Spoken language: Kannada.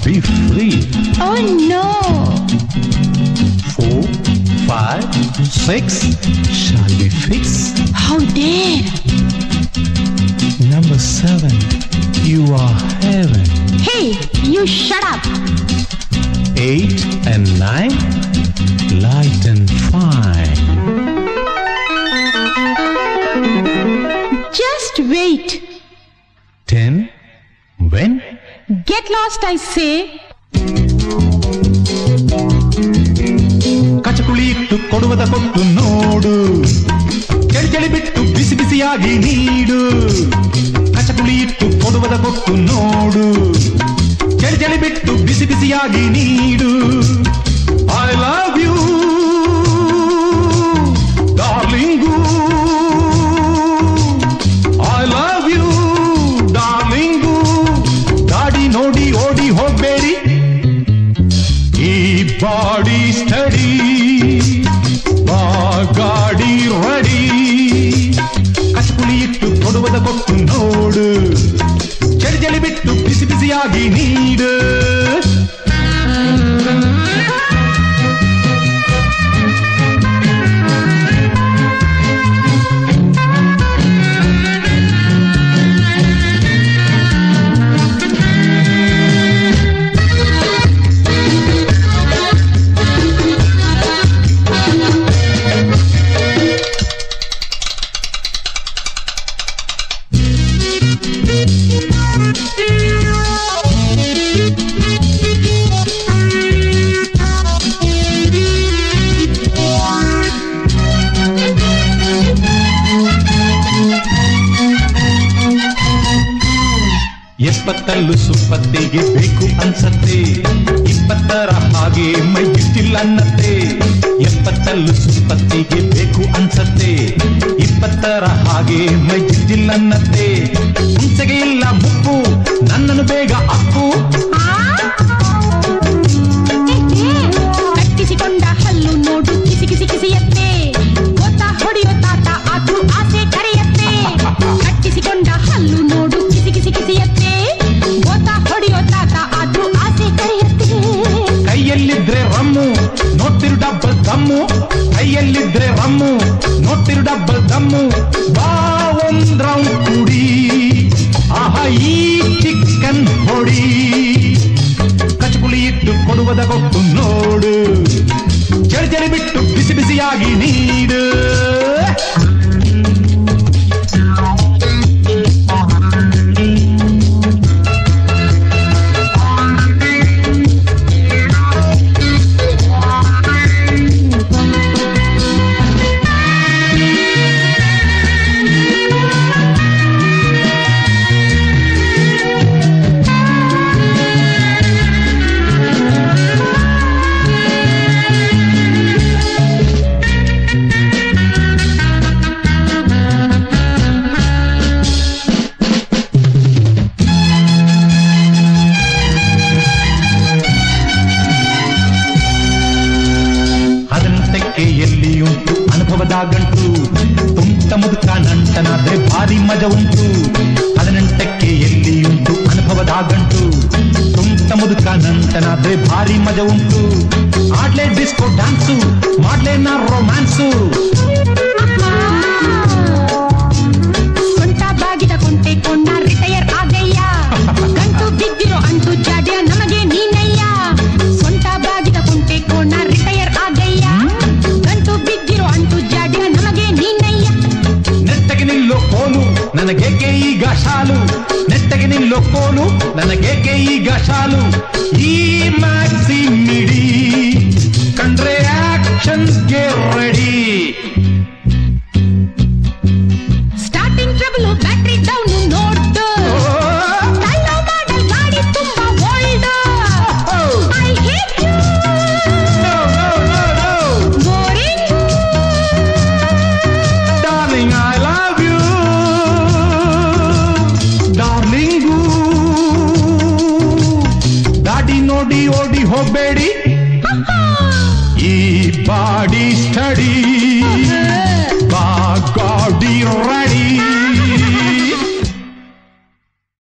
Be free. Oh no. 4, 5, 6. Shall we fix? How dare. Number 7. You are heaven. Hey, you shut up. 8 and 9. Light and fine. Just wait. 10. When? Get lost, I say. ಕಚಕುಳಿ ಇಟ್ಟು ಕೊಡುವುದ ಕೊಟ್ಟು ನೋಡು, ಚಳಿ ಚಳಿ ಬಿಟ್ಟು ಬಿಸಿ ಬಿಸಿಯಾಗಿ ನೀಡು. ಕಚಕುಳಿ ಇಟ್ಟು ಕೊಡುವುದ ಕೊಟ್ಟು ನೋಡು, ಚಳಿ ಚಳಿ ಬಿಟ್ಟು ಬಿಸಿ ಬಿಸಿಯಾಗಿ ನೀಡು. I love you darling, I love you darling. ಗಾಡಿ ನೋಡಿ ಓಡಿ ಹೋಗ್ಬೇಡಿ, ಈ ಬಾಡಿ ಸ್ಟಡಿ, ಬಾ ಗಾಡಿ ರೆಡಿ. ಕಚಕುಳಿ ಇಟ್ಟು ಕೊಡುವುದ ಕೊಟ್ಟು ನೋಡು, ಚಳಿ ಚಳಿ ಬಿಟ್ಟು ಬಿಸಿ ಬಿಸಿಯಾಗಿ ನೀಡು. ಎಪ್ಪತ್ತಲ್ಲೂ ಸುಪ್ಪತ್ತಿಗೆ ಬೇಕು ಅನ್ಸತ್ತೆ, 20ರ ಹಾಗೆ ಮೈ ಇಷ್ಟಿಲ್ಲ ಅನ್ನತ್ತೆ. ಎಪ್ಪತ್ತಲ್ಲೂ ಸುಪ್ಪತ್ತಿಗೆ ಬೇಕು ಅನ್ಸತ್ತೆ, 20ರ ಹಾಗೆ ಮೈ ಇಷ್ಟಿಲ್ಲ ಅನ್ನತ್ತೆ. ಹುಣಸೆಗೆ ಇಲ್ಲ ಮುಪ್ಪು, ನನ್ನನ್ನು ಬೇಗ ಅಪ್ಪು. ಕಟ್ಟಿಸಿಕೊಂಡ ಹಲ್ಲು ನೋಡು ಕಿಸಿ ಕಿಸಿ ಕಿಸಿಯತ್ತೆ, ಗೊತ್ತ ಹೊಡೆಯೋ ತಾತ ಆದ್ರೂ ಆಸೆ ಕರೆಯತ್ತೆ. ಕಟ್ಟಿಸಿಕೊಂಡ ಹಲ್ಲು ನೋಡು ಕಿಸಿ ಕಿಸಿ ಕಿಸಿಯತ್ತೆ, ಗೊತ್ತ ಹೊಡೆಯೋ ತಾತ ಆದ್ರೂ ಆಸೆ ಕರೆಯತ್ತೆ. ಕೈಯಲ್ಲಿದ್ರೆ ರಮ್ಮು ನೋಡ್ತಿರು ಡಬ್ಬಲ್ ದಮ್ಮು, ಕೈಯಲ್ಲಿದ್ರೆ ರಮ್ಮು ನೋಡ್ತಿರು ಡಬ್ಬಲ್ ದಮ್ಮು. ಬಾ ಒಂದ್ ರೌಂಡ್ ಕುಡಿ, ಆಹಾ ಈ ಚಿಕ್ಕನ್ ಹೊಡಿ. ಕಚಕುಳಿ ಇಟ್ಟು ಕೊಡುವುದ ಕೊಟ್ಟು ನೋಡು, ಚಳಿ ಚಳಿ ಬಿಟ್ಟು ಬಿಸಿ ಬಿಸಿಯಾಗಿ ನೀಡು. ಎಲ್ಲಿಯುಂಟು ಅನುಭವದ ಗಂಟು, ತುಂಟ ಮುದುಕ ನಂಟನಾದ್ರೆ ಭಾರಿ ಮಜಾ ಉಂಟು. 18ಕ್ಕೆ ಎಲ್ಲಿಯುಂಟು ಅನುಭವದ ಗಂಟು, ತುಂಟ ಮುದುಕ ನಂಟನಾದ್ರೆ ಭಾರಿ ಮಜಾ ಉಂಟು. ಆಡ್ಲೆ ಡಿಸ್ಕೋ ಡ್ಯಾನ್ಸು, ಮಾಡ್ಲೆ ನಾ ರೊಮ್ಯಾನ್ಸು. ಸೊಂಟ ಬಾಗಿದ ಕೊಂಟೆ ಕೊಂಡ ರಿಟೈರ್ ಆಗಯ್ಯ, ಗಂಟು ಬಿದ್ದಿರೋ ಅಂಟು ಜಾಡ್ಯ ನಮಗೆ ನೀನಯ್ಯ. ಸೊಂಟ ಬಾಗಿದ ಕೊಂಟೆ ಕೊಂಡ ರಿಟೈರ್ ಆಗಯ್ಯ, ಗಂಟು ಬಿದ್ದಿರೋ ಅಂಟು ಜಾಡ್ಯ ನಮಗೆ ನೀನಯ್ಯ. ನೆಟ್ಟಗೆ ನಿಲ್ಲೋ ಕೋಲು ನನಗೇಕೆ ಈಗ ಶಾಲು, ನೆಟ್ಟಗೆ ನಿಲ್ಲೋ ಕೋಲು ನನಗೇಕೆ ಈಗ ಶಾಲು. ಈ ಮ್ಯಾಕ್ಸಿ ಮಿಡಿ ಕಂಡ್ರೆ ಆಕ್ಷನ್ಗೆ ready. Starting trouble battery down ನೋಡ್ದು, ತಳ್ಳೋ ಮಾಡಲ್ ಗಾಡಿ ತುಂಬಾ old. I hate you boring darling, I love you darling. ನೋಡಿ ಓಡಿ ಹೋಗಬೇಡಿ ಈ ಬಾಡಿ ಸ್ಟಡಿ ಬಾ